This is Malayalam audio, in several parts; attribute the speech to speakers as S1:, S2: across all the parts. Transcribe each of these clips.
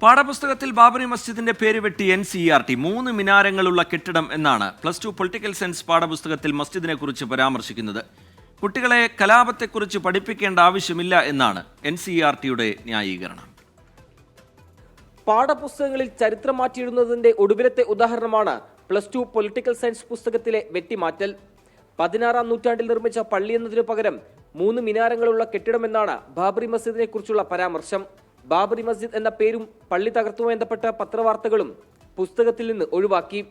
S1: പാഠപുസ്തകത്തിൽ ബാബറി മസ്ജിദിന്റെ പേര് വെട്ടി NCERT 3 മിനാരങ്ങളുള്ള കെട്ടിടം എന്നാണ് +2 പൊളിറ്റിക്കൽ സയൻസ് പാഠപുസ്തകത്തിൽ മസ്ജിദിനെ കുറിച്ച് പരാമർശിക്കുന്നത്. കുട്ടികളെ കലാപത്തെക്കുറിച്ച് പഠിപ്പിക്കേണ്ട ആവശ്യമില്ല എന്നാണ് NCERTയുടെ ന്യായീകരണം.
S2: പാഠപുസ്തകങ്ങളിൽ ചരിത്രം മാറ്റിയിടുന്നതിന്റെ ഒടുവിലത്തെ ഉദാഹരണമാണ് +2 പൊളിറ്റിക്കൽ സയൻസ് പുസ്തകത്തിലെ വെട്ടിമാറ്റൽ. 16-ാം നൂറ്റാണ്ടിൽ നിർമ്മിച്ച പള്ളി എന്നതിനു പകരം 3 മിനാരങ്ങളുള്ള കെട്ടിടമെന്നാണ് ബാബറി മസ്ജിദിനെ കുറിച്ചുള്ള പരാമർശം. ബാബറി മസ്ജിദ് എന്ന പേരും പള്ളി തകർത്തുമായി ബന്ധപ്പെട്ട പത്രവാർത്തകളും പുസ്തകത്തിൽ നിന്ന് ഒഴിവാക്കി.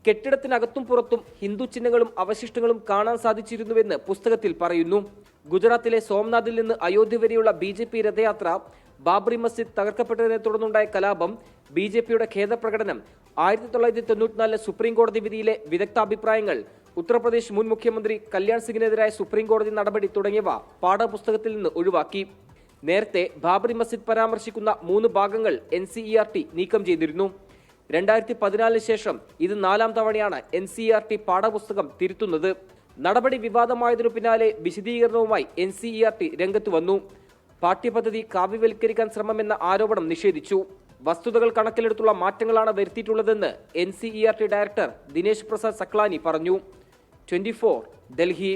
S2: കെട്ടിടത്തിനകത്തും പുറത്തും ഹിന്ദു ചിഹ്നങ്ങളും അവശിഷ്ടങ്ങളും കാണാൻ സാധിച്ചിരുന്നുവെന്ന് പുസ്തകത്തിൽ പറയുന്നു. ഗുജറാത്തിലെ സോംനാഥിൽ നിന്ന് അയോധ്യ വരെയുള്ള BJP രഥയാത്ര, ബാബറി മസ്ജിദ് തകർക്കപ്പെട്ടതിനെ തുടർന്നുണ്ടായ കലാപം, BJPയുടെ ഖേദപ്രകടനം, 1994 സുപ്രീം കോടതി വിധിയിലെ വിദഗ്ധാഭിപ്രായങ്ങൾ, ഉത്തർപ്രദേശ് മുൻ മുഖ്യമന്ത്രി കല്യാൺ സിംഗിനെതിരായ സുപ്രീം കോടതി നടപടി തുടങ്ങിയവ പാഠപുസ്തകത്തിൽ നിന്ന് ഒഴിവാക്കി. നേരത്തെ ബാബറി മസ്ജിദ് പരാമർശിക്കുന്ന 3 ഭാഗങ്ങൾ NCERT നീക്കം ചെയ്തിരുന്നു. 2014 ശേഷം ഇത് 4ാം തവണയാണ് NCERT പാഠപുസ്തകം തിരുത്തുന്നത്. നടപടി വിവാദമായതിനു പിന്നാലെ വിശദീകരണവുമായി NCERT രംഗത്ത് വന്നു. പാഠ്യപദ്ധതി കാവ്യവൽക്കരിക്കാൻ ശ്രമമെന്ന ആരോപണം നിഷേധിച്ചു. വസ്തുതകൾ കണക്കിലെടുത്തുള്ള മാറ്റങ്ങളാണ് വരുത്തിയിട്ടുള്ളതെന്ന് NCERT ഡയറക്ടർ ദിനേശ് പ്രസാദ് സക്ലാനി പറഞ്ഞു. 24 ഡൽഹി.